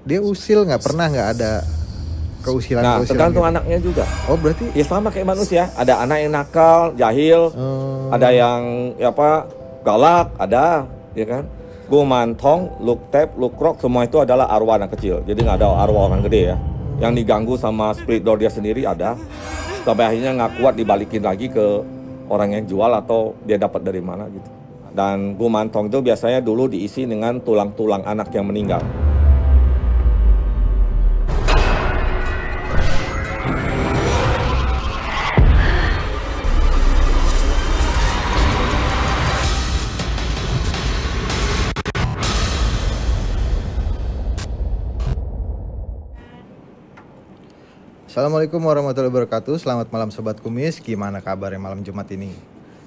Dia usil nggak pernah nggak ada keusilan. Nah, tergantung gitu. anaknya juga. Oh berarti? Ya sama kayak manusia. Ada anak yang nakal, jahil, ada yang galak, ada, ya kan. Gumantong, luktep, lukrok, semua itu adalah arwah anak kecil. Jadi nggak ada arwah orang gede ya. Yang diganggu sama spirit doll dia sendiri ada. Sampai akhirnya nggak kuat dibalikin lagi ke orang yang jual atau dia dapat dari mana gitu. Dan gumantong itu biasanya dulu diisi dengan tulang-tulang anak yang meninggal. Assalamualaikum warahmatullahi wabarakatuh. Selamat malam Sobat Kumis. Gimana kabarnya malam Jumat ini?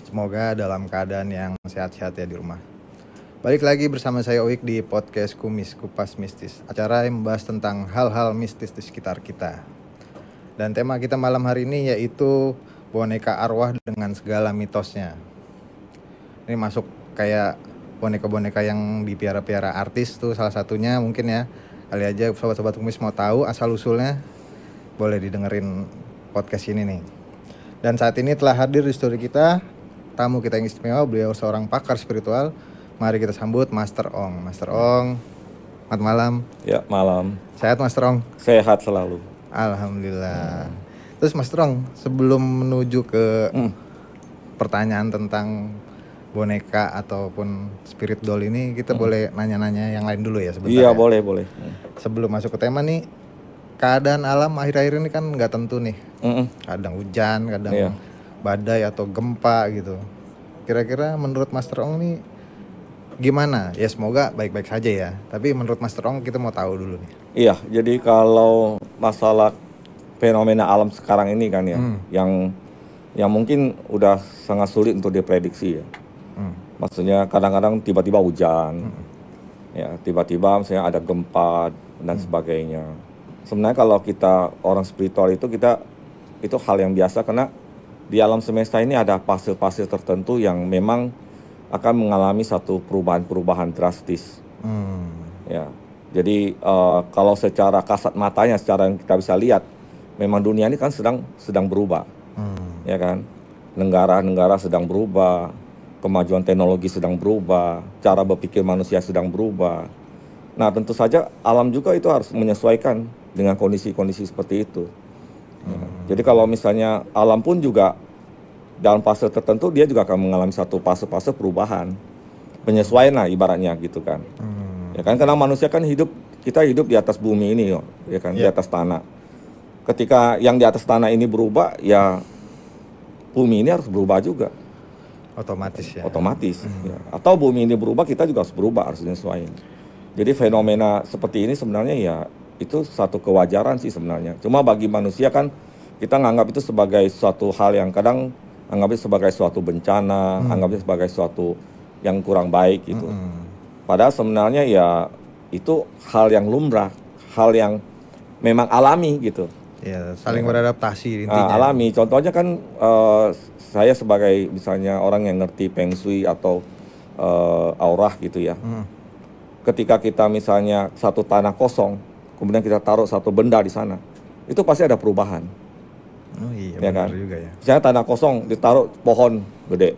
Semoga dalam keadaan yang sehat-sehat ya di rumah. Balik lagi bersama saya Oik di podcast Kumis Kupas Mistis, acara yang membahas tentang hal-hal mistis di sekitar kita. Dan tema kita malam hari ini yaitu boneka arwah dengan segala mitosnya. Ini masuk kayak boneka-boneka yang dipiara-piara artis tuh salah satunya mungkin ya. Kali aja sobat-sobat Kumis mau tahu asal-usulnya, boleh didengerin podcast ini nih. Dan saat ini telah hadir di studio kita tamu kita yang istimewa, beliau seorang pakar spiritual. Mari kita sambut Master Ong. Master Ong, selamat malam. Ya, malam. Sehat Master Ong? Sehat selalu. Alhamdulillah. Terus Master Ong, sebelum menuju ke pertanyaan tentang boneka ataupun spirit doll ini, kita boleh nanya-nanya yang lain dulu ya sebentar. Iya, ya? boleh. Sebelum masuk ke tema nih, keadaan alam akhir-akhir ini kan nggak tentu nih. Kadang hujan, kadang badai atau gempa gitu. Kira-kira menurut Master Ong nih gimana? Ya semoga baik-baik saja ya. Tapi menurut Master Ong kita mau tahu dulu nih. Iya, jadi kalau masalah fenomena alam sekarang ini kan ya, yang mungkin udah sangat sulit untuk diprediksi ya. Maksudnya kadang-kadang tiba-tiba hujan, ya tiba-tiba misalnya ada gempa dan sebagainya. Sebenarnya kalau kita orang spiritual itu hal yang biasa karena di alam semesta ini ada fase-fase tertentu yang memang akan mengalami satu perubahan-perubahan drastis. Ya, jadi kalau secara kasat matanya, secara yang kita bisa lihat, memang dunia ini kan sedang berubah, ya kan? Negara-negara sedang berubah, kemajuan teknologi sedang berubah, cara berpikir manusia sedang berubah. Nah, tentu saja alam juga itu harus menyesuaikan dengan kondisi-kondisi seperti itu. Jadi kalau misalnya alam pun juga dalam fase tertentu dia juga akan mengalami satu fase-fase perubahan, penyesuaian lah ibaratnya gitu kan. Ya kan karena manusia kan kita hidup di atas bumi ini ya kan, di atas tanah. Ketika yang di atas tanah ini berubah, ya bumi ini harus berubah juga. Otomatis ya. Otomatis. Ya. Atau bumi ini berubah, kita juga harus berubah, harus menyesuaikan. Jadi fenomena seperti ini sebenarnya ya itu satu kewajaran sih sebenarnya. Cuma bagi manusia kan kita nganggap itu sebagai suatu hal yang kadang anggap itu sebagai suatu bencana, anggap itu sebagai suatu yang kurang baik gitu. Padahal sebenarnya ya itu hal yang lumrah, hal yang memang alami gitu. Ya, saling beradaptasi intinya. Alami. Contohnya kan saya sebagai misalnya orang yang ngerti Feng Shui atau aurah gitu ya. Ketika kita misalnya satu tanah kosong, kemudian kita taruh satu benda di sana, itu pasti ada perubahan. Oh iya, ya benar kan? juga ya. Misalnya tanah kosong ditaruh pohon gede,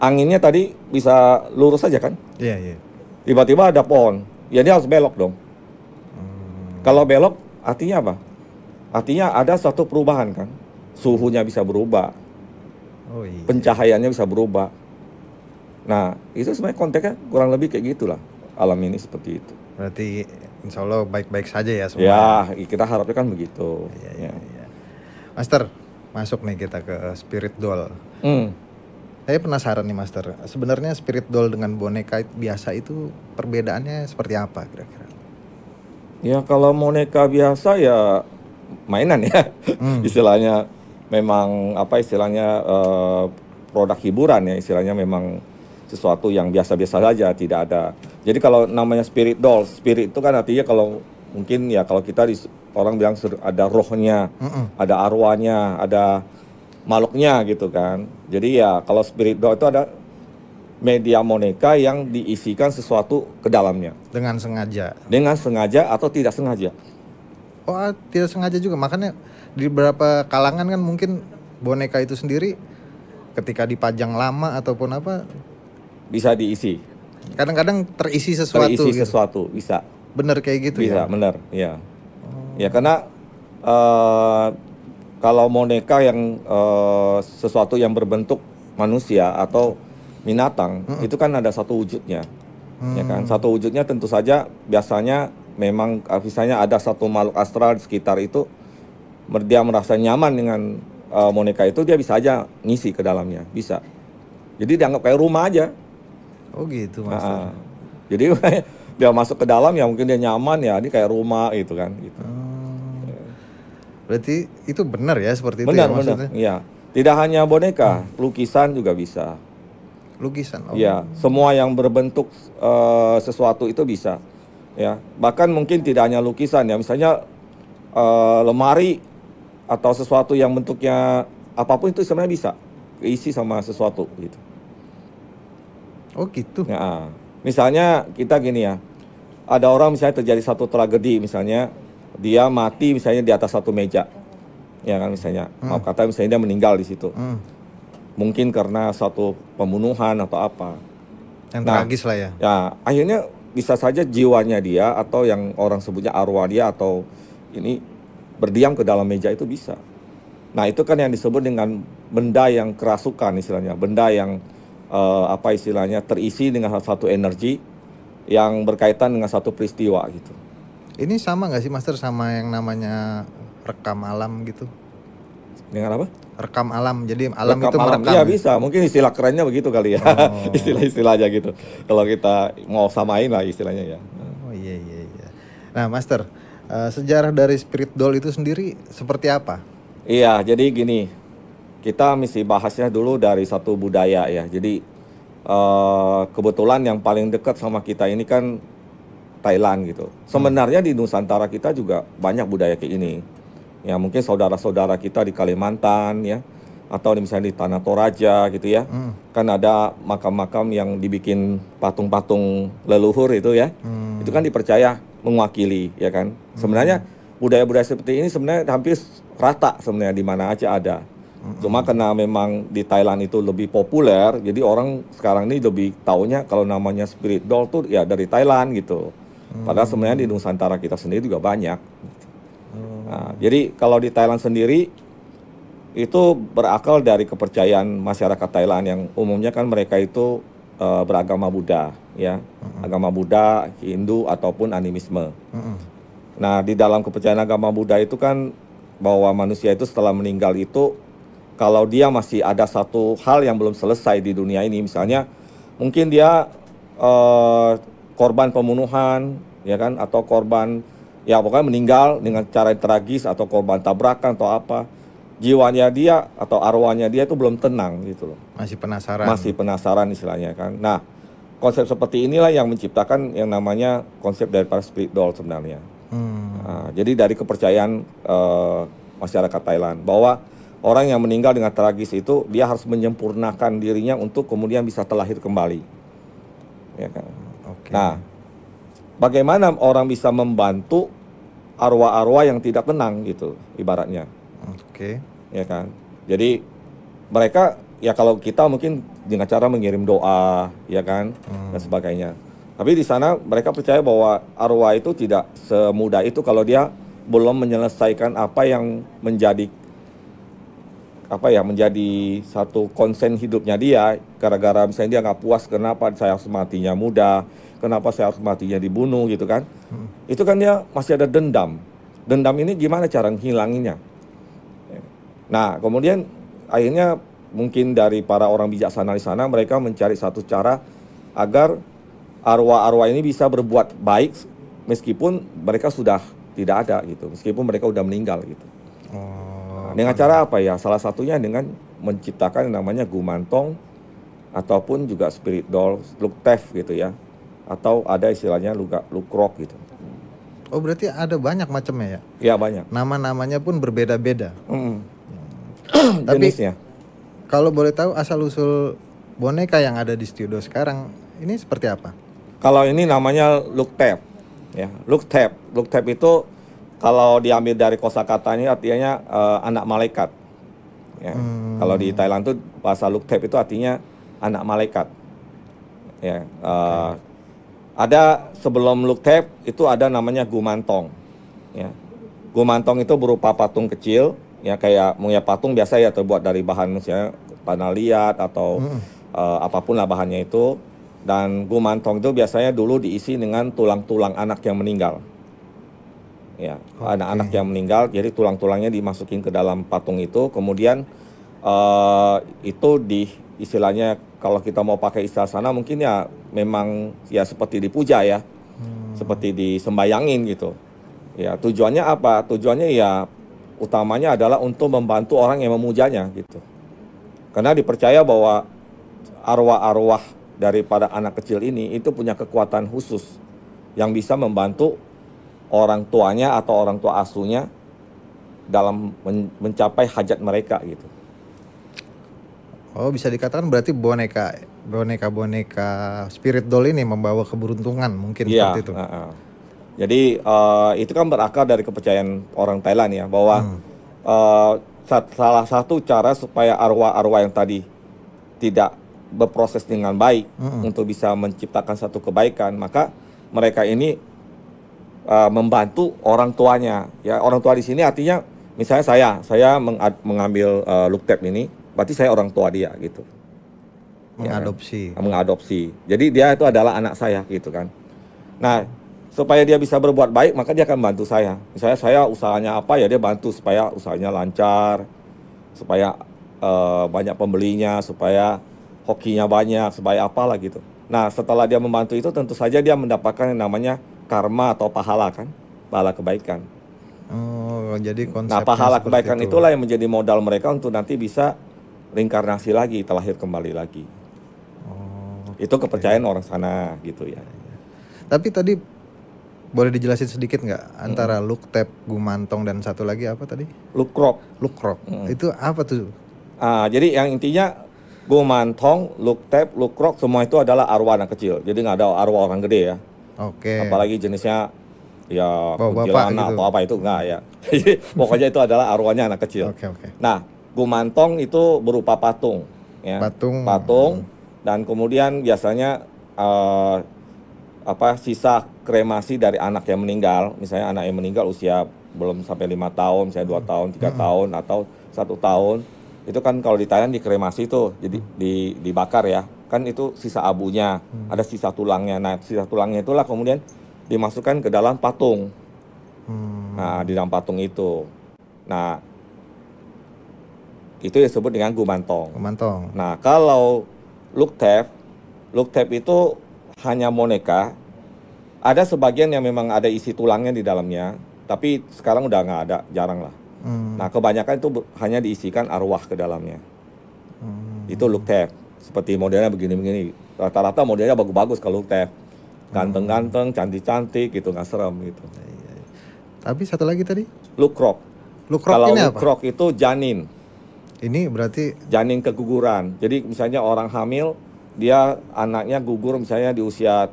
anginnya tadi bisa lurus saja kan? Iya. Tiba-tiba ada pohon, ya dia harus belok dong. Kalau belok artinya apa? Artinya ada suatu perubahan kan? Suhunya bisa berubah, pencahayaannya bisa berubah. Nah itu sebenarnya konteksnya kurang lebih kayak gitulah. Alam ini seperti itu. Berarti insya Allah baik-baik saja ya semua. Ya, kita harapnya kan begitu. Iya. Master, masuk nih kita ke spirit doll. Saya penasaran nih Master, sebenarnya spirit doll dengan boneka biasa itu perbedaannya seperti apa kira-kira? Ya kalau boneka biasa ya mainan ya. Istilahnya memang produk hiburan ya, istilahnya memang sesuatu yang biasa-biasa saja, tidak ada. Jadi kalau namanya spirit doll, spirit itu kan artinya kalau mungkin ya kalau kita orang bilang ada rohnya, ada arwahnya, ada makhluknya gitu kan. Jadi ya kalau spirit doll itu ada media boneka yang diisikan sesuatu ke dalamnya. Dengan sengaja. Dengan sengaja atau tidak sengaja. Oh, tidak sengaja juga. Makanya di beberapa kalangan kan mungkin boneka itu sendiri ketika dipajang lama ataupun apa bisa diisi. Kadang-kadang terisi sesuatu. Terisi gitu. sesuatu, bisa. Bener kayak gitu bisa, ya? Bener, ya. Ya karena kalau boneka yang sesuatu yang berbentuk manusia atau binatang, itu kan ada satu wujudnya. Ya kan? Satu wujudnya tentu saja biasanya memang misalnya ada satu makhluk astral di sekitar itu, dia merasa nyaman dengan boneka itu, dia bisa aja ngisi ke dalamnya, bisa. Jadi dianggap kayak rumah aja. Oh gitu maksudnya. Jadi dia masuk ke dalam ya mungkin dia nyaman ya, ini kayak rumah gitu kan. Gitu. Berarti itu benar ya seperti benar, itu ya maksudnya? Iya. Tidak hanya boneka, lukisan juga bisa. Lukisan. Oh. Ya, semua yang berbentuk sesuatu itu bisa. Ya, bahkan mungkin tidak hanya lukisan ya, misalnya lemari atau sesuatu yang bentuknya apapun itu sebenarnya bisa isi sama sesuatu gitu. Oh gitu. Ya, misalnya kita gini ya, ada orang misalnya terjadi satu tragedi, misalnya dia mati misalnya di atas satu meja, ya kan misalnya, maaf kata misalnya dia meninggal di situ, mungkin karena satu pembunuhan atau apa. Yang tragis lah ya. Ya, akhirnya bisa saja jiwanya dia atau yang orang sebutnya arwah dia atau ini berdiam ke dalam meja itu bisa. Nah itu kan yang disebut dengan benda yang kerasukan istilahnya, benda yang apa istilahnya terisi dengan satu energi yang berkaitan dengan satu peristiwa gitu. Ini sama nggak sih Master sama yang namanya rekam alam gitu? Dengan apa? Rekam alam, jadi alam rekam itu merekam. Iya bisa, mungkin istilah kerennya begitu kali ya. Oh. Istilah-istilah aja gitu. Kalau kita mau samain lah istilahnya ya. Oh iya. Nah Master, sejarah dari spirit doll itu sendiri seperti apa? Iya, jadi gini, kita mesti bahasnya dulu dari satu budaya ya. Jadi kebetulan yang paling dekat sama kita ini kan Thailand gitu. Sebenarnya di Nusantara kita juga banyak budaya kayak ini. Ya mungkin saudara-saudara kita di Kalimantan ya, atau misalnya di Tanah Toraja gitu ya. Kan ada makam-makam yang dibikin patung-patung leluhur itu ya. Itu kan dipercaya mewakili ya kan. Sebenarnya budaya-budaya seperti ini sebenarnya hampir rata sebenarnya di mana aja ada. Cuma karena memang di Thailand itu lebih populer, jadi orang sekarang ini lebih taunya kalau namanya spirit doll tuh ya dari Thailand gitu. Padahal sebenarnya di Nusantara kita sendiri juga banyak. Nah, jadi kalau di Thailand sendiri itu berakal dari kepercayaan masyarakat Thailand yang umumnya kan mereka itu beragama Buddha ya, agama Buddha, Hindu ataupun animisme. Nah di dalam kepercayaan agama Buddha itu kan bahwa manusia itu setelah meninggal itu kalau dia masih ada satu hal yang belum selesai di dunia ini, misalnya mungkin dia korban pembunuhan ya kan, atau korban ya pokoknya meninggal dengan cara yang tragis atau korban tabrakan atau apa, jiwanya dia atau arwahnya dia itu belum tenang gitu loh. Masih penasaran. Masih penasaran istilahnya kan. Nah, konsep seperti inilah yang menciptakan yang namanya konsep dari para spirit doll sebenarnya. Nah, jadi dari kepercayaan masyarakat Thailand bahwa orang yang meninggal dengan tragis itu dia harus menyempurnakan dirinya untuk kemudian bisa terlahir kembali. Ya kan. Okay. Nah, bagaimana orang bisa membantu arwah-arwah yang tidak tenang gitu ibaratnya. Oke. Ya kan. Jadi mereka ya kalau kita mungkin dengan cara mengirim doa ya kan dan sebagainya. Tapi di sana mereka percaya bahwa arwah itu tidak semudah itu kalau dia belum menyelesaikan apa yang menjadi satu konsen hidupnya dia, gara-gara misalnya dia nggak puas kenapa saya harus matinya muda, kenapa saya harus matinya dibunuh gitu kan. Itu kan dia masih ada dendam. Dendam ini gimana cara menghilanginya? Nah kemudian akhirnya mungkin dari para orang bijaksana di sana mereka mencari satu cara agar arwah-arwah ini bisa berbuat baik meskipun mereka sudah tidak ada gitu, meskipun mereka sudah meninggal gitu. Dengan cara apa ya? Salah satunya dengan menciptakan yang namanya gumantong ataupun juga spirit doll, luktef gitu ya. Atau ada istilahnya lukrok gitu. Oh berarti ada banyak macamnya ya? Iya banyak. Nama-namanya pun berbeda-beda. Tapi jenisnya. Kalau boleh tahu asal usul boneka yang ada di studio sekarang ini seperti apa? Kalau ini namanya look tab, ya. Look tab itu kalau diambil dari kosakatanya artinya anak malaikat. Ya. Kalau di Thailand tuh bahasa look tab itu artinya anak malaikat. Ya. Ada sebelum look tab itu ada namanya gumantong. Ya. Gumantong itu berupa patung kecil, ya kayak patung biasa ya terbuat dari bahan misalnya tanah liat atau apapun lah bahannya itu. Dan gumantong itu biasanya dulu diisi dengan tulang-tulang anak yang meninggal. Ya, anak-anak yang meninggal, jadi tulang-tulangnya dimasukin ke dalam patung itu, kemudian itu istilahnya kalau kita mau pakai istilah sana mungkin ya memang ya seperti dipuja ya, seperti disembayangin gitu. Ya tujuannya apa? Tujuannya ya utamanya adalah untuk membantu orang yang memujanya gitu. Karena dipercaya bahwa arwah-arwah daripada anak kecil ini itu punya kekuatan khusus yang bisa membantu orang tuanya atau orang tua asuhnya dalam mencapai hajat mereka gitu. Oh, bisa dikatakan berarti boneka spirit doll ini membawa keberuntungan mungkin seperti itu. Jadi itu kan berakar dari kepercayaan orang Thailand ya bahwa salah satu cara supaya arwah-arwah yang tadi tidak berproses dengan baik untuk bisa menciptakan satu kebaikan, maka mereka ini membantu orang tuanya. Ya, orang tua di sini artinya misalnya saya mengambil look tab ini, berarti saya orang tua dia gitu. Mengadopsi. Ya, mengadopsi. Jadi dia itu adalah anak saya gitu kan. Nah, supaya dia bisa berbuat baik, maka dia akan bantu saya. Misalnya saya usahanya apa ya dia bantu supaya usahanya lancar, supaya banyak pembelinya, supaya hokinya banyak, supaya apalah gitu. Nah, setelah dia membantu itu tentu saja dia mendapatkan yang namanya karma atau pahala kan, pahala kebaikan. Oh, jadi konsepnya pahala kebaikan itulah yang menjadi modal mereka untuk nanti bisa reinkarnasi lagi, terlahir kembali lagi. Oh, itu kepercayaan orang sana gitu ya. Tapi tadi boleh dijelasin sedikit nggak antara look tab, gumantong dan satu lagi apa tadi? Look krok. Itu apa tuh? Jadi yang intinya gumantong, look tab, look krok semua itu adalah arwah anak kecil. Jadi nggak ada arwah orang gede ya. Oke. Apalagi jenisnya ya bapak gitu. Atau apa itu enggak ya. Pokoknya itu adalah arwahnya anak kecil. Oke. Nah, gumantong itu berupa patung ya. Patung dan kemudian biasanya sisa kremasi dari anak yang meninggal. Misalnya anak yang meninggal usia belum sampai 5 tahun, misalnya 2 tahun, 3 tahun atau 1 tahun. Itu kan kalau di Thailand dikremasi tuh, jadi dibakar ya. Kan itu sisa abunya, ada sisa tulangnya. Nah, sisa tulangnya itulah kemudian dimasukkan ke dalam patung. Nah, di dalam patung itu. Nah, itu disebut dengan gumantong. Nah, kalau look tab itu hanya boneka. Ada sebagian yang memang ada isi tulangnya di dalamnya, tapi sekarang udah nggak ada, jarang lah. Nah, kebanyakan itu hanya diisikan arwah ke dalamnya. Itu look tab. Seperti modelnya begini-begini. Rata-rata modelnya bagus-bagus kalau look tab. Ganteng-ganteng, cantik-cantik gitu, nggak serem gitu. Tapi satu lagi tadi? Look krok. Kalau look krok itu janin. Ini berarti? Janin keguguran. Jadi misalnya orang hamil, dia anaknya gugur misalnya di usia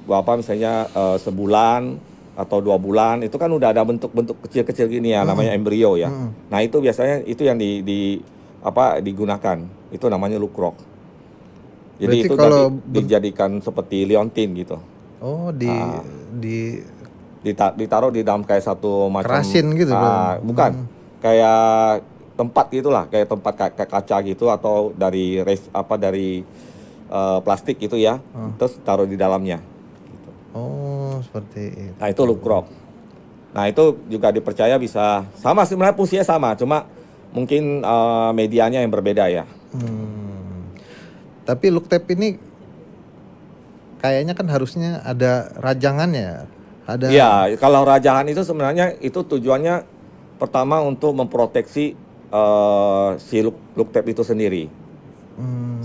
misalnya sebulan atau 2 bulan, itu kan udah ada bentuk-bentuk kecil-kecil gini ya, namanya embrio ya. Nah, itu biasanya itu yang digunakan. Itu namanya look krok. Jadi berarti itu kalau dijadikan seperti liontin gitu. Oh, ditaruh di dalam kayak satu macam kerasin gitu. Bukan. Kayak tempat gitulah, kayak tempat kayak kaca gitu atau dari plastik gitu ya. Terus taruh di dalamnya. Oh, seperti itu. Nah, itu look krok. Nah, itu juga dipercaya bisa sama, sebenarnya fungsinya sama, cuma mungkin medianya yang berbeda ya. Tapi look tab ini kayaknya kan harusnya ada rajangannya. Iya, kalau rajangan itu sebenarnya itu tujuannya pertama untuk memproteksi si look tab itu sendiri.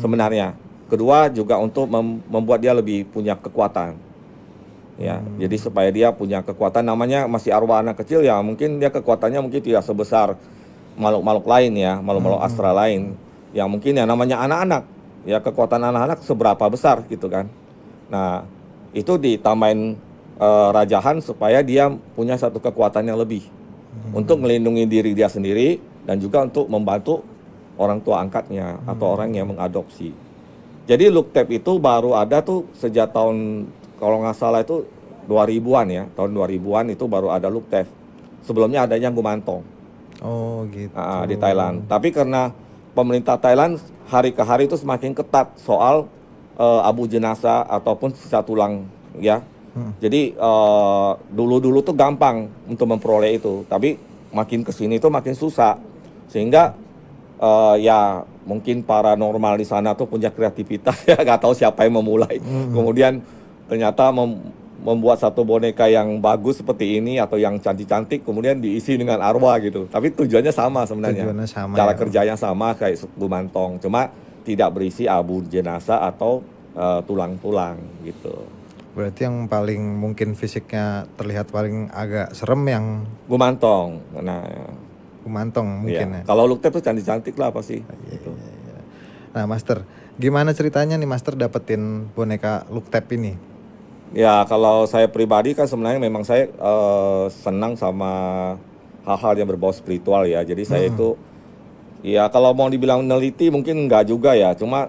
Sebenarnya. Kedua juga untuk membuat dia lebih punya kekuatan. Ya, jadi supaya dia punya kekuatan, namanya masih arwah anak kecil ya, mungkin dia kekuatannya mungkin tidak sebesar makhluk-makhluk lain ya, makhluk-makhluk astral lain. yang mungkin ya namanya anak-anak, ya kekuatan anak-anak seberapa besar gitu kan. Nah, itu ditambahin rajahan supaya dia punya satu kekuatan yang lebih untuk melindungi diri dia sendiri dan juga untuk membantu orang tua angkatnya atau orang yang mengadopsi. Jadi Luktep itu baru ada tuh sejak tahun, kalau nggak salah itu 2000-an ya, tahun 2000-an itu baru ada Luktep. Sebelumnya adanya Gumantong. Oh gitu. Di Thailand. Tapi karena pemerintah Thailand hari ke hari itu semakin ketat soal abu jenazah ataupun sisa tulang ya. Jadi dulu-dulu tuh gampang untuk memperoleh itu, tapi makin kesini tuh makin susah. Sehingga ya mungkin paranormal di sana tuh punya kreativitas ya, nggak tahu siapa yang memulai. Kemudian ternyata membuat satu boneka yang bagus seperti ini atau yang cantik-cantik kemudian diisi dengan arwah gitu. Tapi tujuannya sama sebenarnya. Tujuannya sama, cara ya. kerjanya sama kayak Gumantong, cuma tidak berisi abu jenazah atau tulang-tulang gitu. Berarti yang paling mungkin fisiknya terlihat paling agak serem yang Gumantong. Nah, Gumantong mungkin iya. ya. Kalau Luktep tuh cantik-cantik lah pasti. Gitu. Nah Master, gimana ceritanya nih Master dapetin boneka Luktep ini? Ya kalau saya pribadi kan sebenarnya memang saya senang sama hal-hal yang berbau spiritual ya. Jadi saya itu ya kalau mau dibilang neliti mungkin enggak juga ya. Cuma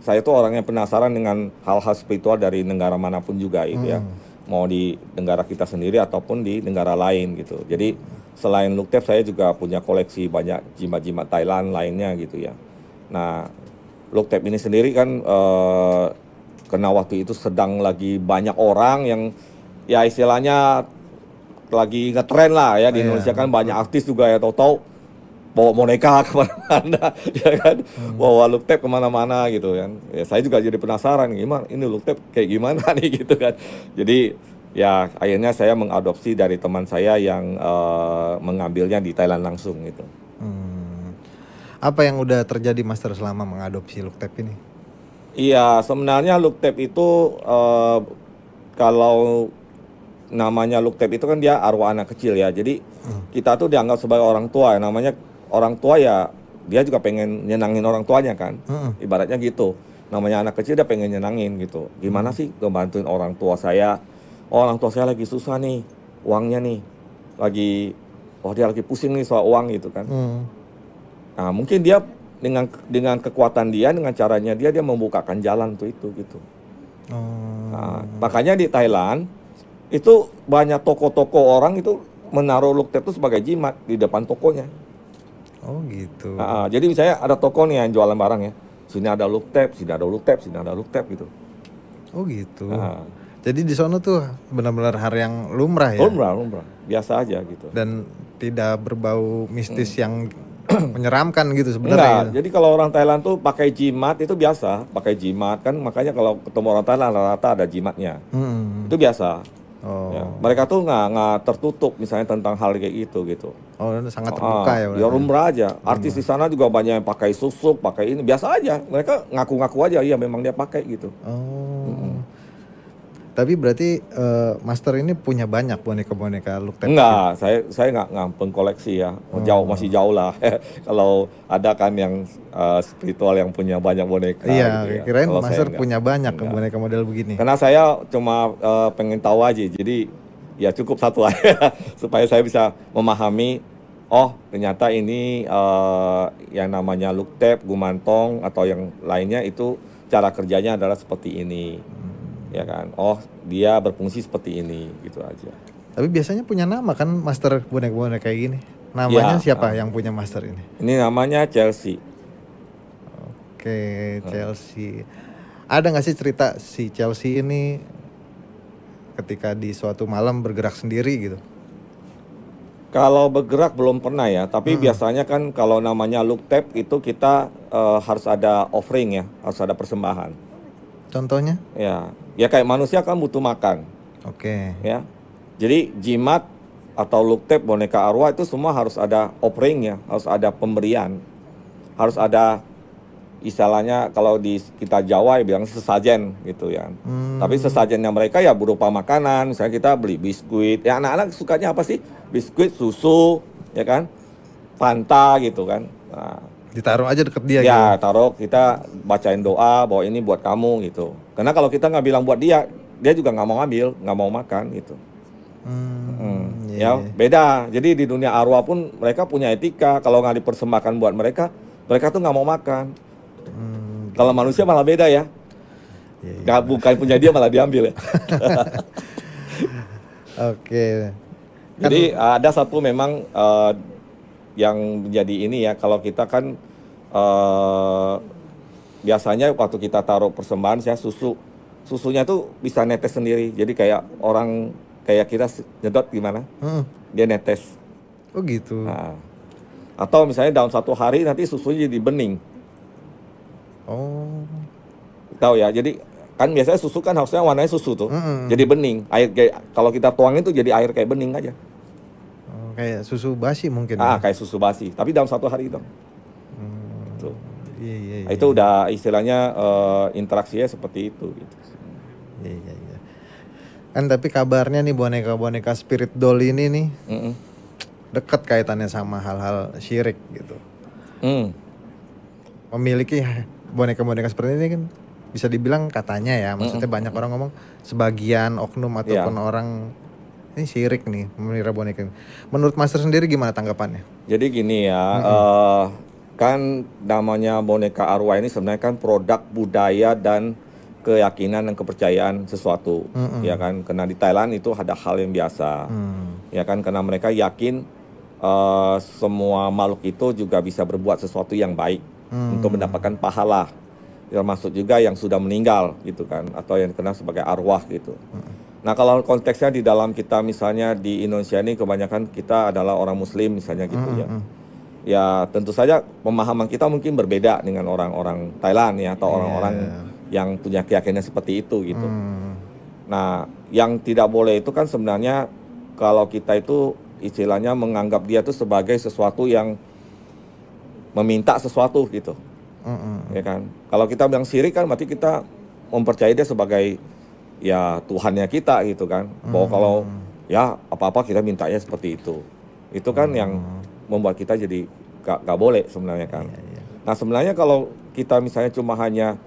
saya tuh orangnya penasaran dengan hal-hal spiritual dari negara manapun juga gitu ya. Mau di negara kita sendiri ataupun di negara lain gitu. Jadi selain Luktep saya juga punya koleksi banyak jimat-jimat Thailand lainnya gitu ya. Nah Luktep ini sendiri kan karena waktu itu sedang lagi banyak orang yang ya istilahnya lagi ngetren lah ya di Indonesia kan banyak artis juga ya, tahu-tahu bawa boneka kemana-mana ya kan, bawa Luktep kemana-mana gitu kan. Ya, saya juga jadi penasaran gimana ini Luktep kayak gimana nih gitu kan. Jadi ya akhirnya saya mengadopsi dari teman saya yang mengambilnya di Thailand langsung gitu. Apa yang udah terjadi Master selama mengadopsi Luktep ini? Iya, sebenarnya Luktep itu kalau namanya Luktep itu kan dia arwah anak kecil ya. Jadi kita tuh dianggap sebagai orang tua. Namanya orang tua ya dia juga pengen nyenangin orang tuanya kan. Ibaratnya gitu. Namanya anak kecil dia pengen nyenangin gitu. Gimana sih ngebantuin orang tua saya? Oh, orang tua saya lagi susah nih, uangnya nih. Dia lagi pusing nih soal uang gitu kan. Nah, mungkin dia dengan kekuatan dia, dengan caranya dia membukakan jalan tuh itu gitu. Nah, makanya di Thailand itu banyak toko-toko orang itu menaruh Luktep itu sebagai jimat di depan tokonya. Oh gitu. Nah, jadi misalnya ada toko nih yang jualan barang ya, sini ada Luktep, sini ada Luktep, sini ada Luktep gitu. Oh gitu. Nah, jadi di sana tuh benar-benar hal yang lumrah ya. lumrah, biasa aja gitu. Dan tidak berbau mistis yang menyeramkan gitu Enggak, sebenarnya. Gitu. jadi kalau orang Thailand tuh pakai jimat itu biasa, pakai jimat kan, makanya kalau ketemu orang Thailand rata-rata ada jimatnya. Itu biasa. Oh. Ya, mereka tuh nggak tertutup misalnya tentang hal kayak gitu. Oh, sangat terbuka ya. Ya lumrah aja. Artis di sana juga banyak yang pakai susuk, pakai ini biasa aja. Mereka ngaku-ngaku aja, iya memang dia pakai gitu. Oh. Tapi berarti Master ini punya banyak boneka-boneka Luktep? Enggak, saya nggak pengkoleksi ya. Masih jauh lah. Kalau ada kan yang spiritual yang punya banyak boneka. Iya, gitu ya. kirain Kalau Master saya punya banyak enggak. boneka model begini. Karena saya cuma pengen tahu aja, jadi ya cukup satu aja supaya saya bisa memahami. Oh, ternyata ini yang namanya Luktep, Gumantong atau yang lainnya itu cara kerjanya adalah seperti ini. Ya kan, oh dia berfungsi seperti ini gitu aja. Tapi biasanya punya nama kan Master boneka-boneka kayak gini. Namanya Ya, siapa yang punya Master ini? Ini namanya Chelsea. Oke, Chelsea. Ada nggak sih cerita si Chelsea ini ketika di suatu malam bergerak sendiri gitu? Kalau bergerak belum pernah ya, tapi biasanya kan kalau namanya Luktep itu kita harus ada offering ya, harus ada persembahan. Contohnya? Ya kayak manusia kan butuh makan. Oke. Ya. Jadi jimat atau Luktep boneka arwah itu semua harus ada offeringnya, harus ada pemberian, harus ada istilahnya kalau di kita Jawa ya bilang sesajen gitu ya. Tapi sesajennya mereka ya berupa makanan, misalnya kita beli biskuit. Ya anak-anak sukanya apa sih? Biskuit, susu, ya kan? Fanta gitu kan. Nah, Ditaruh aja deket dia gitu. Ya, taruh, kita bacain doa bahwa ini buat kamu gitu. Karena kalau kita nggak bilang buat dia juga nggak mau ngambil, nggak mau makan gitu. Ya, beda. Jadi di dunia arwah pun mereka punya etika. Kalau nggak dipersembahkan buat mereka, mereka tuh nggak mau makan. Kalau manusia malah beda ya. Nggak, bukan punya dia malah diambil ya. Oke. Jadi ada satu memang yang menjadi ini ya, kalau kita kan biasanya waktu kita taruh persembahan saya susunya tuh bisa netes sendiri. Jadi kayak orang kayak kita nyedot gimana, dia netes. Oh gitu. Nah, atau misalnya dalam 1 hari nanti susunya jadi bening. Oh. Tahu ya, jadi kan biasanya susu kan harusnya warnanya susu tuh, jadi bening. Air kalau kita tuangin tuh jadi air kayak bening aja. Kayak susu basi mungkin. Kayak susu basi, tapi dalam 1 hari itu. Tuh. Iya. Itu udah istilahnya interaksinya seperti itu. Gitu. Iya. Kan tapi kabarnya nih boneka-boneka spirit doll ini nih dekat kaitannya sama hal-hal syirik gitu. Memiliki boneka-boneka seperti ini kan bisa dibilang katanya ya, maksudnya banyak orang ngomong sebagian oknum ataupun orang ini syirik nih memelihara boneka ini. Menurut Master sendiri gimana tanggapannya? Jadi gini ya, kan namanya boneka arwah ini sebenarnya kan produk budaya dan keyakinan dan kepercayaan sesuatu, ya kan? Karena di Thailand itu ada hal yang biasa, ya kan? Karena mereka yakin semua makhluk itu juga bisa berbuat sesuatu yang baik untuk mendapatkan pahala, termasuk juga yang sudah meninggal gitu kan, atau yang dikenal sebagai arwah gitu. Nah kalau konteksnya di dalam kita misalnya di Indonesia ini kebanyakan kita adalah orang Muslim misalnya gitu ya. Ya tentu saja pemahaman kita mungkin berbeda dengan orang-orang Thailand ya, atau orang-orang yang punya keyakinan seperti itu gitu. Nah yang tidak boleh itu kan sebenarnya kalau kita itu istilahnya menganggap dia itu sebagai sesuatu yang meminta sesuatu gitu. Ya kan. Kalau kita bilang syirik kan berarti kita mempercayai dia sebagai ya Tuhannya kita gitu kan. Bahwa kalau ya apa-apa kita mintanya seperti itu. Itu kan yang membuat kita jadi gak boleh sebenarnya kan. Nah sebenarnya kalau kita misalnya cuma hanya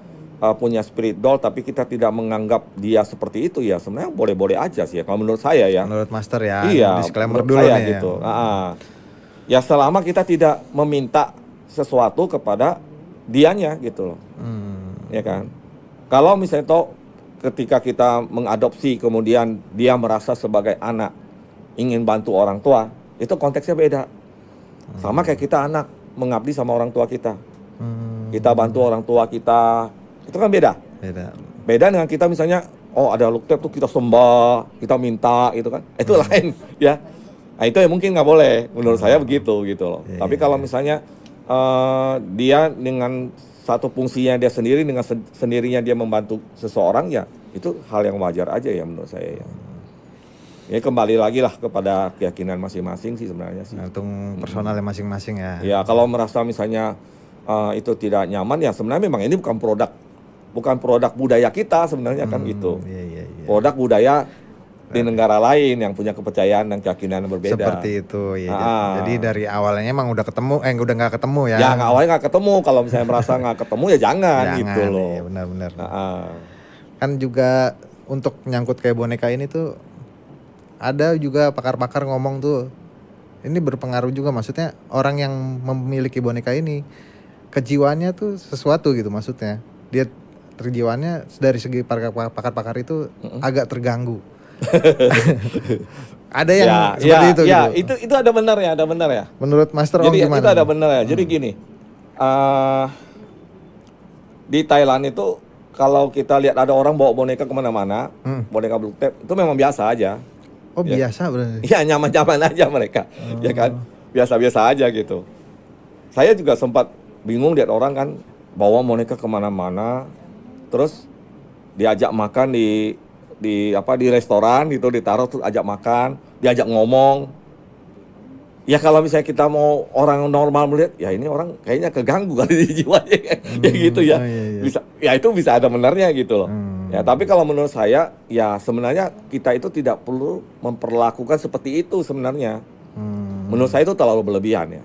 punya spirit doll tapi kita tidak menganggap dia seperti itu ya sebenarnya boleh-boleh aja sih ya. Kalau menurut saya ya. Menurut Master ya. Iya. Disclaimer dulu nih gitu. Ya selama kita tidak meminta sesuatu kepada dianya gitu loh. Ya kan. Kalau misalnya toh ketika kita mengadopsi kemudian dia merasa sebagai anak ingin bantu orang tua, itu konteksnya beda. Sama kayak kita anak mengabdi sama orang tua kita. Kita bantu orang tua kita, itu kan beda. Beda dengan kita misalnya, oh ada luktep tuh kita sembah, kita minta gitu kan. Itu lain ya. Nah itu ya mungkin nggak boleh, menurut saya begitu gitu loh. Tapi kalau misalnya dia dengan satu fungsinya dia sendiri, dengan sendirinya dia membantu seseorang ya, itu hal yang wajar aja ya menurut saya ya. Ya kembali lagi lah kepada keyakinan masing-masing sih sebenarnya sih. Gantung personalnya masing-masing ya. Ya kalau merasa misalnya itu tidak nyaman ya sebenarnya memang ini bukan produk budaya kita sebenarnya kan gitu. Produk budaya di negara lain yang punya kepercayaan dan keyakinan yang berbeda. Seperti itu ya. Jadi dari awalnya emang udah ketemu, udah nggak ketemu ya. Ya awalnya nggak ketemu. Kalau misalnya merasa nggak ketemu ya jangan gitu loh. Iya, benar-benar. Kan juga untuk nyangkut kayak boneka ini tuh ada juga pakar-pakar ngomong tuh ini berpengaruh juga, maksudnya orang yang memiliki boneka ini kejiwaannya tuh sesuatu gitu, maksudnya dia terjiwaannya dari segi pakar-pakar itu agak terganggu. Ada yang seperti itu gitu. Itu ada benar ya. Menurut Master jadi, gimana? Itu ada benar ya. Jadi gini, di Thailand itu kalau kita lihat ada orang bawa boneka kemana-mana, boneka blue tape itu memang biasa aja. Oh ya. Biasa berarti? Iya nyaman-nyaman aja mereka, ya kan, biasa-biasa aja gitu. Saya juga sempat bingung lihat orang kan bawa boneka kemana-mana, terus diajak makan di restoran gitu, ditaruh tuh ajak makan, diajak ngomong. Ya kalau misalnya kita mau orang normal melihat, ya ini orang kayaknya keganggu kali di jiwanya, ya gitu ya. Bisa, ya itu bisa ada benarnya gitu loh. Ya tapi kalau menurut saya, ya sebenarnya kita itu tidak perlu memperlakukan seperti itu sebenarnya. Menurut saya itu terlalu berlebihan ya.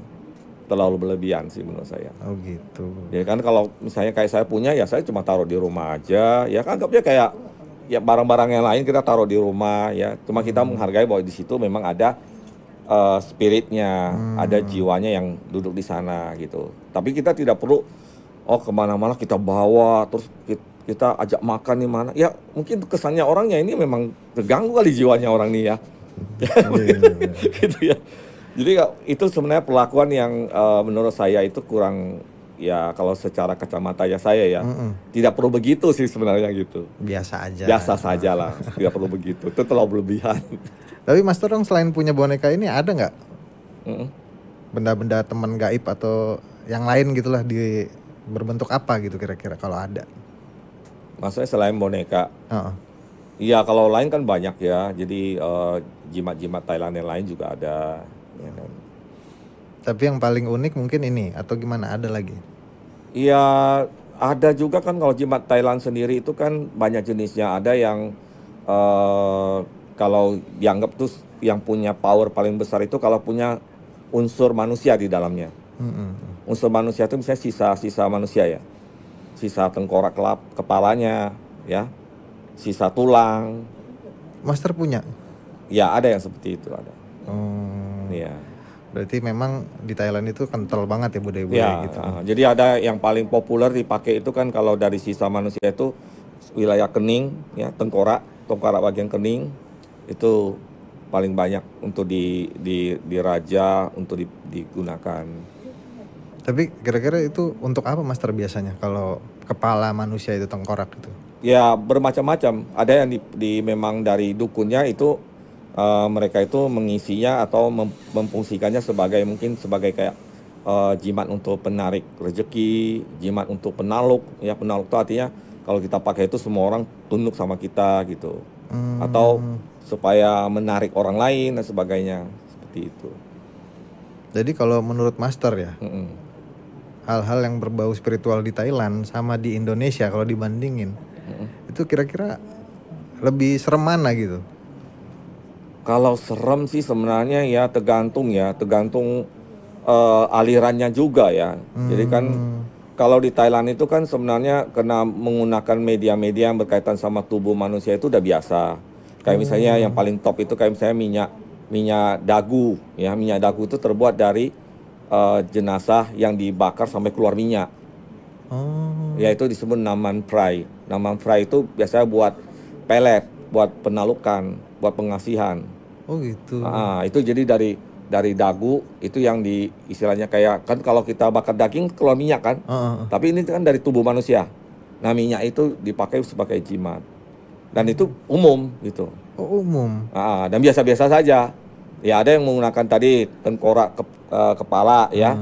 terlalu berlebihan sih menurut saya. Oh gitu. Ya kan kalau misalnya kayak saya punya ya saya cuma taruh di rumah aja, ya kan anggapnya kayak ya barang-barang yang lain kita taruh di rumah ya. Cuma kita menghargai bahwa di situ memang ada spiritnya, ada jiwanya yang duduk di sana gitu. Tapi kita tidak perlu kemana-mana kita bawa terus kita ajak makan di mana. Ya mungkin kesannya orangnya ini memang terganggu kali jiwanya orang nih ya. Gitu ya. Jadi itu sebenarnya perlakuan yang menurut saya itu kurang, ya kalau secara kacamata ya saya ya tidak perlu begitu sih sebenarnya gitu. Biasa aja. Biasa saja lah, tidak perlu begitu. Itu terlalu berlebihan. Tapi Mas Torong selain punya boneka ini ada nggak benda-benda teman gaib atau yang lain gitulah di berbentuk apa gitu kira-kira kalau ada? Maksudnya selain boneka? Iya kalau lain kan banyak ya. Jadi jimat-jimat Thailand yang lain juga ada. Ya kan? Tapi yang paling unik mungkin ini atau gimana, ada lagi? Iya ada juga kan kalau jimat Thailand sendiri itu kan banyak jenisnya. Ada yang kalau dianggap tuh yang punya power paling besar itu kalau punya unsur manusia di dalamnya. Unsur manusia itu misalnya sisa-sisa manusia ya. Sisa tengkorak kepalanya ya. Sisa tulang. Master punya? Ya ada yang seperti itu ada. Iya. Berarti memang di Thailand itu kental banget ya budaya-budaya gitu. Jadi ada yang paling populer dipakai itu kan kalau dari sisa manusia itu wilayah kening ya, tengkorak bagian kening itu paling banyak untuk diraja, untuk digunakan. Tapi kira-kira itu untuk apa Master biasanya kalau kepala manusia itu tengkorak itu? Ya bermacam-macam. Ada yang memang dari dukunnya itu mereka itu mengisinya atau memfungsikannya sebagai mungkin sebagai kayak jimat untuk penarik rezeki, jimat untuk penaluk. Ya penaluk itu artinya kalau kita pakai itu semua orang tunduk sama kita gitu. Atau supaya menarik orang lain dan sebagainya seperti itu. Jadi kalau menurut Master ya, hal-hal yang berbau spiritual di Thailand sama di Indonesia kalau dibandingin, itu kira-kira lebih serem mana gitu? Kalau serem sih sebenarnya ya tergantung alirannya juga ya. Jadi kan kalau di Thailand itu kan sebenarnya kena menggunakan media-media yang berkaitan sama tubuh manusia itu udah biasa. Kayak misalnya yang paling top itu kayak misalnya minyak dagu ya. Minyak dagu itu terbuat dari jenazah yang dibakar sampai keluar minyak. Ya itu disebut naman fry. Naman fry itu biasanya buat pelet, buat penalukan, buat pengasihan. Oh gitu. Itu jadi dari dagu itu yang istilahnya kayak kan kalau kita bakar daging keluar minyak kan. Tapi ini kan dari tubuh manusia. Nah minyak itu dipakai sebagai jimat. Dan itu umum gitu. Oh umum. Dan biasa-biasa saja. Ya ada yang menggunakan tadi tengkorak kepala ya.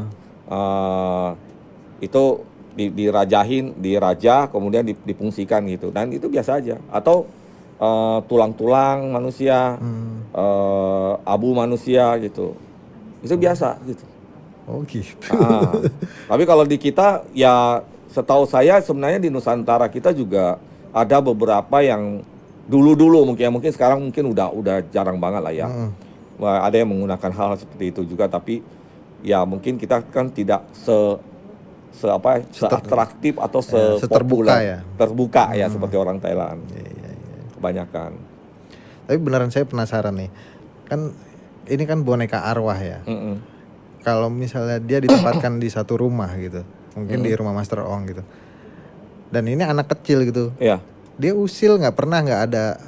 Itu diraja kemudian difungsikan gitu. Dan itu biasa aja. Atau tulang-tulang manusia, abu manusia gitu. Itu biasa gitu. Oh gitu. Tapi kalau di kita ya setahu saya sebenarnya di Nusantara kita juga ada beberapa yang dulu mungkin sekarang mungkin udah jarang banget lah ya. Ada yang menggunakan hal seperti itu juga, tapi ya mungkin kita kan tidak seatraktif atau sepopuler terbuka ya seperti orang Thailand. Kebanyakan. Tapi beneran saya penasaran nih. Kan ini kan boneka arwah ya. Kalau misalnya dia ditempatkan di satu rumah gitu, mungkin di rumah Master Ong gitu. Dan ini anak kecil gitu. Iya. Dia usil nggak ada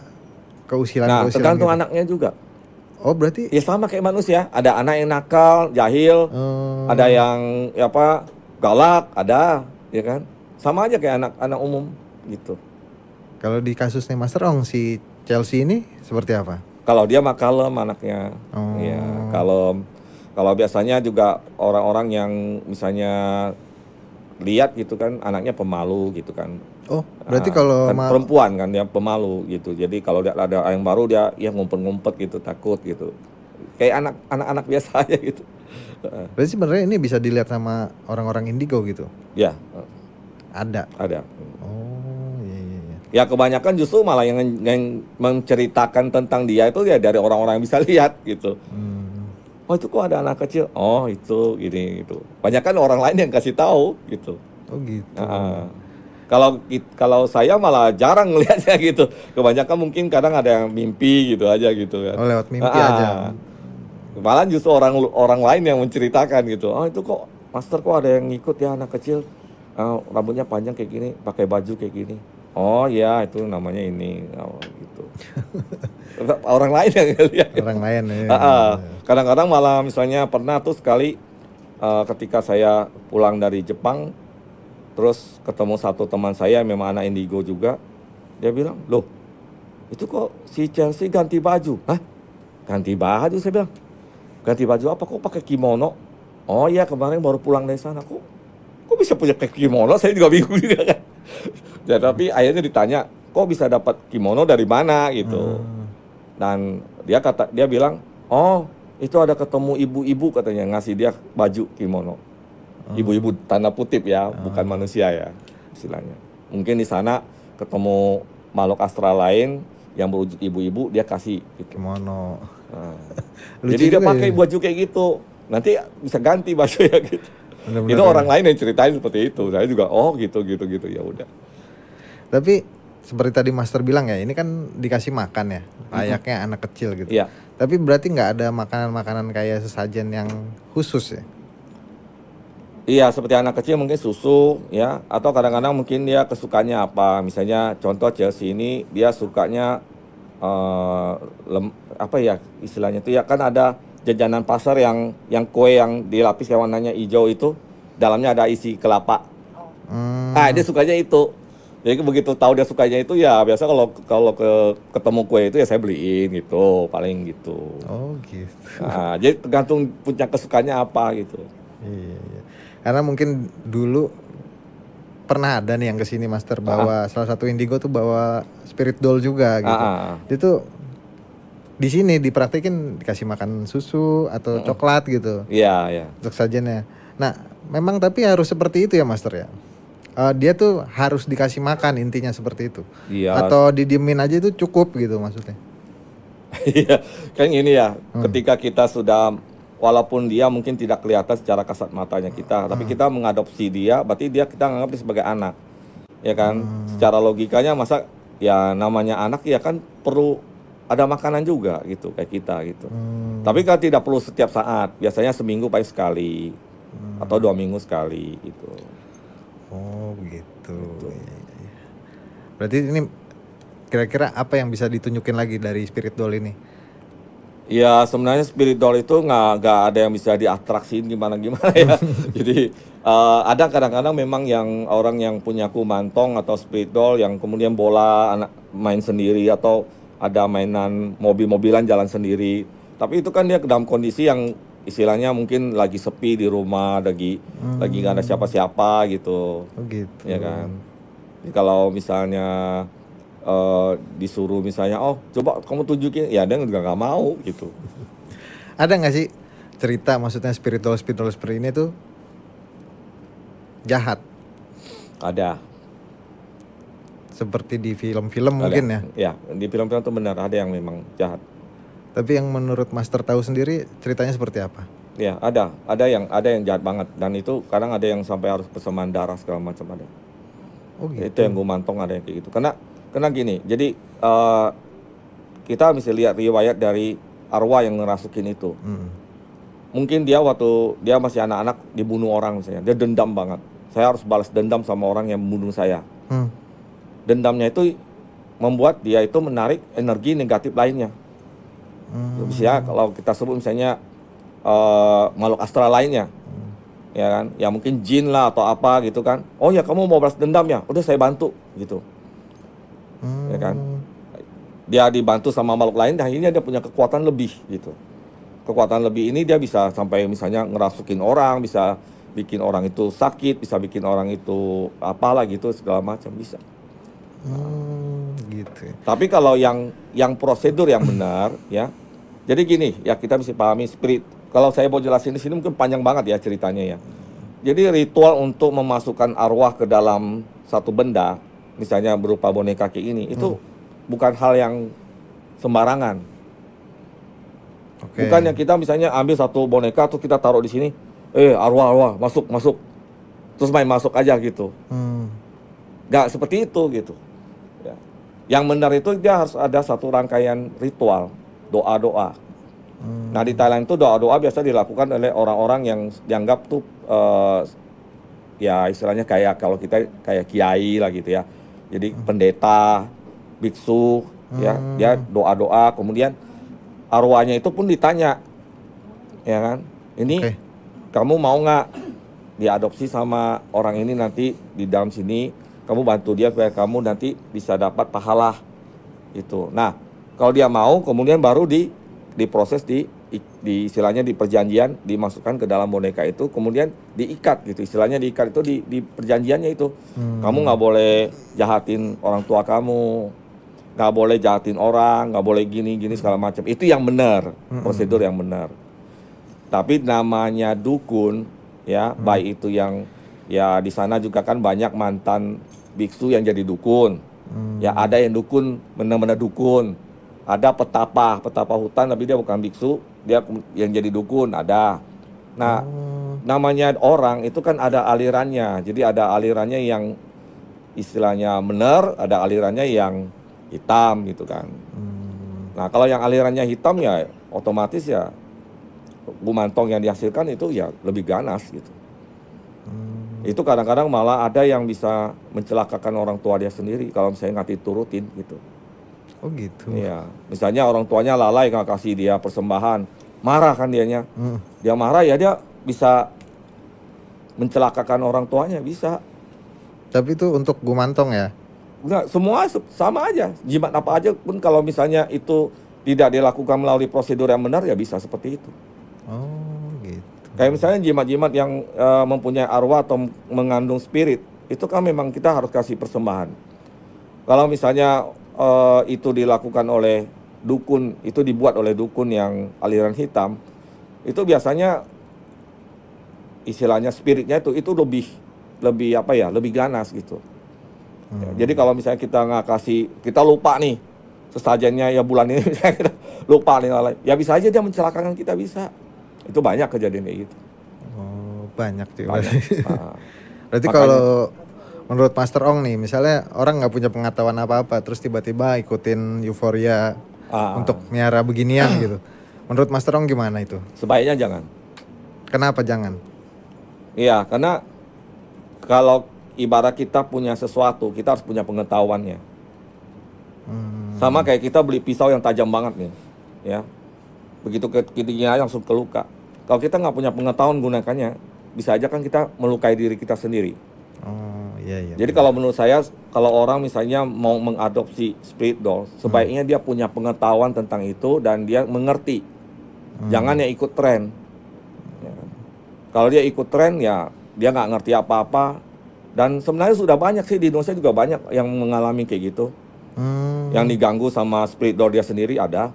keusilan. Nah, tergantung gitu. Anaknya juga. Oh berarti? Ya sama kayak manusia. Ada anak yang nakal, jahil, ada yang galak, ada, ya kan? Sama aja kayak anak-anak umum gitu. Kalau di kasusnya Master Ong si Chelsea ini seperti apa? Kalau dia mah kalem anaknya, ya kalem. Kalau biasanya juga orang-orang yang misalnya lihat gitu kan, anaknya pemalu gitu kan. Oh, berarti kalau kan perempuan kan dia pemalu gitu. Jadi kalau ada yang baru dia ngumpet-ngumpet gitu, takut gitu. Kayak anak-anak biasa aja gitu. Berarti sebenarnya ini bisa dilihat sama orang-orang indigo gitu? Ya. Ada. Oh, iya. Ya kebanyakan justru malah yang menceritakan tentang dia itu ya dari orang-orang yang bisa lihat gitu. oh itu kok ada anak kecil, oh itu gini gitu. Banyak kan orang lain yang kasih tahu gitu. Oh gitu. Kalau saya malah jarang ngelihatnya gitu. Kebanyakan mungkin kadang ada yang mimpi gitu aja gitu kan. Oh lewat mimpi aja. Malah justru orang lain yang menceritakan gitu. Oh itu kok master kok ada yang ngikut ya anak kecil, rambutnya panjang kayak gini, pakai baju kayak gini. Oh ya itu namanya ini, gitu. Orang lain yang lihat. Orang lain ya. Kadang-kadang malah misalnya pernah tuh sekali ketika saya pulang dari Jepang, terus ketemu satu teman saya memang anak indigo juga, dia bilang, loh itu kok si Chelsea ganti baju? Hah? Ganti baju? Saya bilang, ganti baju apa? Kok pakai kimono? Oh iya kemarin baru pulang dari sana. Kok bisa punya kimono? Saya juga bingung juga kan. Ya, tapi akhirnya ditanya, kok bisa dapat kimono dari mana gitu. Dan dia bilang, oh itu ada ketemu ibu-ibu katanya ngasih dia baju kimono. Ibu-ibu tanda kutip ya, bukan manusia ya istilahnya. Mungkin di sana ketemu makhluk astral lain yang berwujud ibu-ibu, dia kasih gitu. Kimono. Jadi dia pakai baju kayak gitu. Nanti bisa ganti baju ya gitu. Bener-bener itu orang lain yang ceritain seperti itu. Saya juga gitu ya udah. Tapi seperti tadi Master bilang ya, ini kan dikasih makan ya, layaknya anak kecil gitu. Iya. Tapi berarti nggak ada makanan-makanan kayak sesajen yang khusus ya? Iya, seperti anak kecil mungkin susu ya, atau kadang-kadang mungkin dia kesukaannya apa. Misalnya contoh Chelsea ini dia sukanya apa ya istilahnya itu ya, kan ada jajanan pasar yang kue yang dilapis yang warnanya hijau itu, dalamnya ada isi kelapa. Dia sukanya itu. Jadi begitu tahu dia sukanya itu ya biasa kalau ketemu kue itu ya saya beliin gitu, paling gitu. Oh gitu. Nah, jadi tergantung punya kesukaannya apa gitu. Iya. Karena mungkin dulu pernah ada nih yang kesini Master bawa salah satu indigo tuh bawa spirit doll juga gitu. Itu di sini dipraktekin dikasih makan susu atau coklat gitu. Iya. Untuk sajennya. Nah, memang tapi harus seperti itu ya Master ya. Dia tuh harus dikasih makan, intinya seperti itu. Iya. Atau didiemin aja itu cukup gitu maksudnya. Iya, kan ini ya, ketika kita sudah, walaupun dia mungkin tidak kelihatan secara kasat matanya kita, tapi kita mengadopsi dia, berarti kita menganggap dia sebagai anak, ya kan? Secara logikanya masa ya namanya anak ya kan perlu ada makanan juga gitu kayak kita gitu. Tapi kan tidak perlu setiap saat, biasanya seminggu paling sekali atau 2 minggu sekali gitu. Oh gitu. Berarti ini kira-kira apa yang bisa ditunjukin lagi dari spirit doll ini? Ya sebenarnya spirit doll itu nggak ada yang bisa diatraksiin gimana ya. Jadi ada kadang-kadang memang yang orang yang punya kumantong atau spirit doll yang kemudian bola anak main sendiri atau ada mainan mobil-mobilan jalan sendiri. Tapi itu kan dia dalam kondisi yang istilahnya mungkin lagi sepi di rumah, lagi nggak ada siapa-siapa gitu. Oh gitu. Ya kan. Jadi kalau misalnya disuruh misalnya, oh coba kamu tunjukin, ya dia juga nggak mau gitu. Ada nggak sih cerita maksudnya spiritual seperti ini tuh jahat? Ada. Seperti di film-film mungkin ya? Ya, di film-film tuh benar ada yang memang jahat. Tapi yang menurut Master tahu sendiri ceritanya seperti apa? Ya ada yang jahat banget, dan itu kadang ada yang sampai harus persembahan darah segala macam ada. Oh gitu. Itu yang gumantong ada yang kayak gitu. Karena gini, jadi kita mesti lihat riwayat dari arwah yang ngerasukin itu. Mungkin dia waktu dia masih anak-anak dibunuh orang misalnya, dia dendam banget. Saya harus balas dendam sama orang yang membunuh saya. Dendamnya itu membuat dia itu menarik energi negatif lainnya. Bisa kalau kita sebut misalnya makhluk astral lainnya, ya kan, ya mungkin jin lah atau apa gitu kan. Oh ya kamu mau balas dendam ya, udah saya bantu gitu, ya kan. Dia dibantu sama makhluk lain, akhirnya dia punya kekuatan lebih gitu. Kekuatan lebih ini dia bisa sampai misalnya ngerasukin orang, bisa bikin orang itu sakit, bisa bikin orang itu apalah gitu segala macam bisa. Gitu. Tapi kalau yang prosedur yang benar ya. Jadi gini, ya kita mesti pahami spirit. Kalau saya mau jelasin di sini mungkin panjang banget ya ceritanya ya. Jadi ritual untuk memasukkan arwah ke dalam satu benda, misalnya berupa boneka kayak ini, itu bukan hal yang sembarangan. Bukan yang kita misalnya ambil satu boneka terus kita taruh di sini, arwah masuk, terus main masuk aja gitu. Nggak seperti itu gitu. Ya. Yang benar itu dia harus ada satu rangkaian ritual, doa-doa. Nah di Thailand itu doa-doa biasa dilakukan oleh orang-orang yang dianggap tuh ya istilahnya kayak kalau kita kayak kiai lah gitu ya. Jadi pendeta, biksu, ya dia doa-doa, kemudian arwahnya itu pun ditanya, ya kan, ini kamu mau nggak diadopsi sama orang ini nanti di dalam sini, kamu bantu dia supaya kamu nanti bisa dapat pahala itu. Nah kalau dia mau, kemudian baru diproses di istilahnya di perjanjian, dimasukkan ke dalam boneka itu, kemudian diikat gitu, istilahnya diikat itu di perjanjiannya itu. Kamu nggak boleh jahatin orang tua kamu, nggak boleh jahatin orang, nggak boleh gini segala macam. Itu yang benar, prosedur yang benar. Tapi namanya dukun ya, baik itu yang ya di sana juga kan banyak mantan biksu yang jadi dukun. Ya ada yang dukun benar-benar dukun. Ada petapa hutan tapi dia bukan biksu, dia yang jadi dukun ada. Nah, namanya orang itu kan ada alirannya. Jadi ada alirannya yang istilahnya benar, ada alirannya yang hitam gitu kan. Nah, kalau yang alirannya hitam ya otomatis ya gumantong yang dihasilkan itu ya lebih ganas gitu. Itu kadang-kadang malah ada yang bisa mencelakakan orang tua dia sendiri kalau misalnya nggak diturutin gitu. Oh gitu. Iya, misalnya orang tuanya lalai nggak kasih dia persembahan, marah kan dianya. Dia marah ya dia bisa mencelakakan orang tuanya, bisa. Tapi itu untuk gumantong ya? Enggak, semua sama aja. Jimat apa aja pun kalau misalnya itu tidak dilakukan melalui prosedur yang benar ya bisa seperti itu. Oh gitu. Kayak misalnya jimat-jimat yang mempunyai arwah atau mengandung spirit, itu kan memang kita harus kasih persembahan. Kalau misalnya itu dilakukan oleh dukun, itu dibuat oleh dukun yang aliran hitam, itu biasanya istilahnya spiritnya itu lebih apa ya, lebih ganas gitu. Ya, jadi kalau misalnya kita nggak kasih, kita lupa nih sesajennya ya bulan ini misalnya kita lupa nih lalai, ya bisa aja dia mencelakakan kita, bisa. Itu banyak kejadian kayak gitu. Oh banyak juga. Banyak. Berarti kalau menurut Master Ong nih, misalnya orang nggak punya pengetahuan apa-apa, terus tiba-tiba ikutin euforia untuk miara beginian gitu. Menurut Master Ong gimana itu? Sebaiknya jangan. Kenapa jangan? Iya, karena kalau ibarat kita punya sesuatu, kita harus punya pengetahuannya. Sama kayak kita beli pisau yang tajam banget nih, ya. Begitu ketinggian langsung ke luka. Kalau kita nggak punya pengetahuan gunakannya, bisa aja kan kita melukai diri kita sendiri. Iya. Jadi kalau menurut saya, kalau orang misalnya mau mengadopsi spirit doll, sebaiknya dia punya pengetahuan tentang itu dan dia mengerti. Jangan ya ikut tren. Ya. Kalau dia ikut tren ya dia nggak ngerti apa-apa. Dan sebenarnya sudah banyak sih di Indonesia juga banyak yang mengalami kayak gitu. Yang diganggu sama spirit doll dia sendiri ada.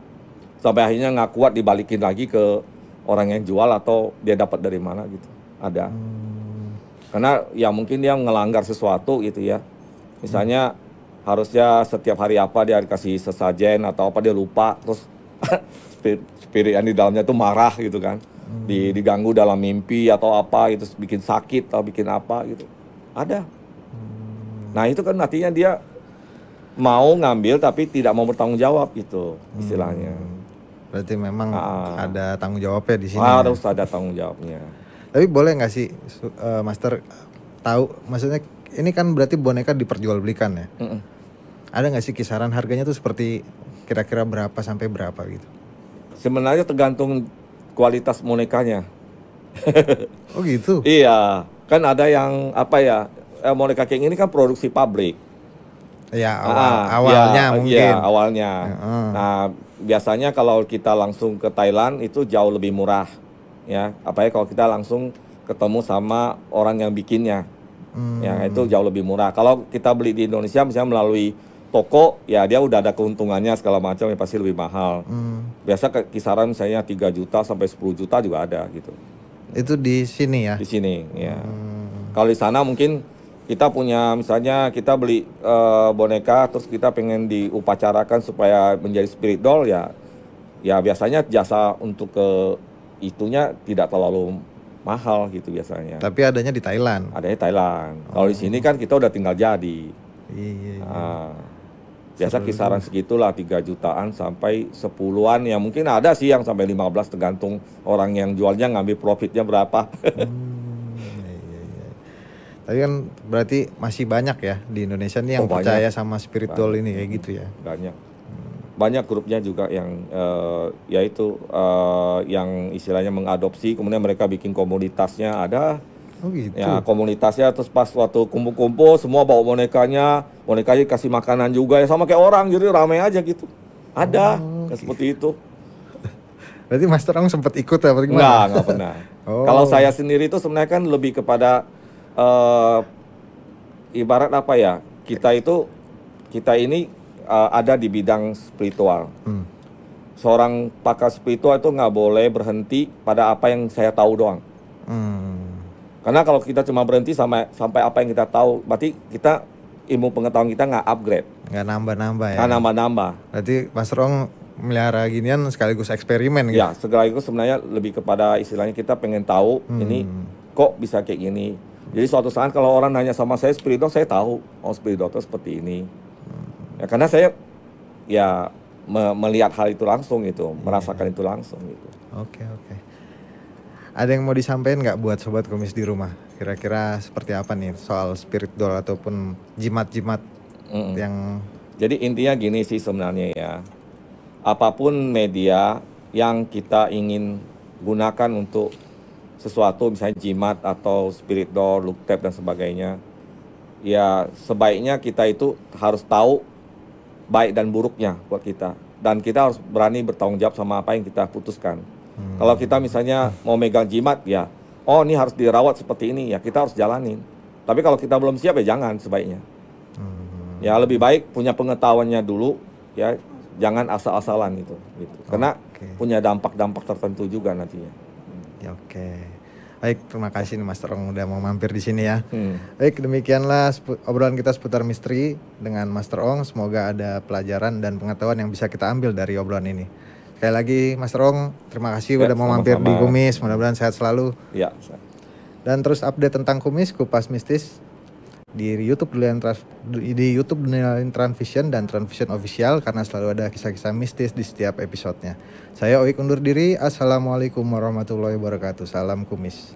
Sampai akhirnya nggak kuat dibalikin lagi ke orang yang jual atau dia dapat dari mana gitu. Ada. Karena ya mungkin dia ngelanggar sesuatu gitu ya. Misalnya harusnya setiap hari apa dia dikasih sesajen atau apa dia lupa, terus spirit yang di dalamnya tuh marah gitu kan. Diganggu dalam mimpi atau apa itu bikin sakit atau bikin apa gitu. Ada. Nah itu kan artinya dia mau ngambil tapi tidak mau bertanggung jawab gitu istilahnya. Berarti memang ada tanggung jawabnya di sini. Harus ada tanggung jawabnya. Tapi boleh nggak sih Master tahu, maksudnya ini kan berarti boneka diperjualbelikan ya? Ada nggak sih kisaran harganya tuh seperti kira-kira berapa sampai berapa gitu? Sebenarnya tergantung kualitas bonekanya. Oh gitu? Iya, kan ada yang apa ya, boneka kayak ini kan produksi pabrik. Ya awalnya ya, mungkin. Iya awalnya. Nah biasanya kalau kita langsung ke Thailand itu jauh lebih murah. Ya, apalagi kalau kita langsung ketemu sama orang yang bikinnya, ya itu jauh lebih murah. Kalau kita beli di Indonesia misalnya melalui toko, ya dia udah ada keuntungannya segala macam, ya pasti lebih mahal. Biasa kisaran misalnya 3 juta sampai 10 juta juga ada gitu. Itu di sini ya? Di sini, ya. Kalau di sana mungkin kita punya, misalnya kita beli boneka, terus kita pengen diupacarakan supaya menjadi spirit doll, ya ya biasanya jasa untuk ke itunya tidak terlalu mahal gitu biasanya. Tapi adanya di Thailand. Adanya Thailand. Kalau di sini kan kita udah tinggal jadi. Iya. Nah, biasa kisaran segitulah 3 jutaan sampai 10-an ya, mungkin ada sih yang sampai 15 tergantung orang yang jualnya ngambil profitnya berapa. Iya. Tapi kan berarti masih banyak ya di Indonesia nih yang percaya sama spiritual ini kayak gitu ya. Banyak grupnya juga yang yaitu yang istilahnya mengadopsi, kemudian mereka bikin komunitasnya ada. Oh gitu. Ya komunitasnya, terus pas waktu kumpul-kumpul semua bawa bonekanya kasih makanan juga ya, sama kayak orang, jadi ramai aja gitu. Ada seperti itu. Berarti Master Ong sempat ikut ya? Nggak pernah. Kalau saya sendiri itu sebenarnya kan lebih kepada ibarat apa ya, kita ini ada di bidang spiritual. Seorang pakar spiritual itu nggak boleh berhenti pada apa yang saya tahu doang. Karena kalau kita cuma berhenti sampai apa yang kita tahu, berarti kita ilmu pengetahuan kita nggak upgrade. Nggak nambah-nambah ya? Nggak nambah-nambah. Berarti Mas Rong melihara ginian sekaligus eksperimen gitu? Ya, sekaligus sebenarnya lebih kepada istilahnya kita pengen tahu ini kok bisa kayak gini. Jadi suatu saat kalau orang nanya sama saya spiritual, saya tahu, oh spiritual itu seperti ini. Ya, karena saya ya melihat hal itu langsung gitu, merasakan itu langsung gitu. Oke. Ada yang mau disampaikan nggak buat Sobat Kumis di rumah? Kira-kira seperti apa nih soal spiritual ataupun jimat-jimat yang... Jadi intinya gini sih sebenarnya ya. Apapun media yang kita ingin gunakan untuk sesuatu, misalnya jimat atau spirit door, look tap dan sebagainya, ya sebaiknya kita itu harus tahu baik dan buruknya buat kita. Dan kita harus berani bertanggung jawab sama apa yang kita putuskan. Kalau kita misalnya mau megang jimat ya, oh ini harus dirawat seperti ini ya, kita harus jalanin. Tapi kalau kita belum siap ya jangan sebaiknya. Ya lebih baik punya pengetahuannya dulu ya, jangan asal-asalan gitu. Karena punya dampak-dampak tertentu juga nantinya. Ya, oke. Baik, terima kasih nih Mas Rong udah mau mampir di sini ya. Baik, demikianlah obrolan kita seputar misteri dengan Mas Rong. Semoga ada pelajaran dan pengetahuan yang bisa kita ambil dari obrolan ini. Sekali lagi Mas Rong, terima kasih udah mau mampir di Kumis. Mudah-mudahan sehat selalu. Ya. Dan terus update tentang Kumis, Kupas Mistis di YouTube Duniain Transvision dan Transvision Official, karena selalu ada kisah-kisah mistis di setiap episodenya. Saya Oik undur diri. Assalamualaikum warahmatullahi wabarakatuh. Salam Kumis.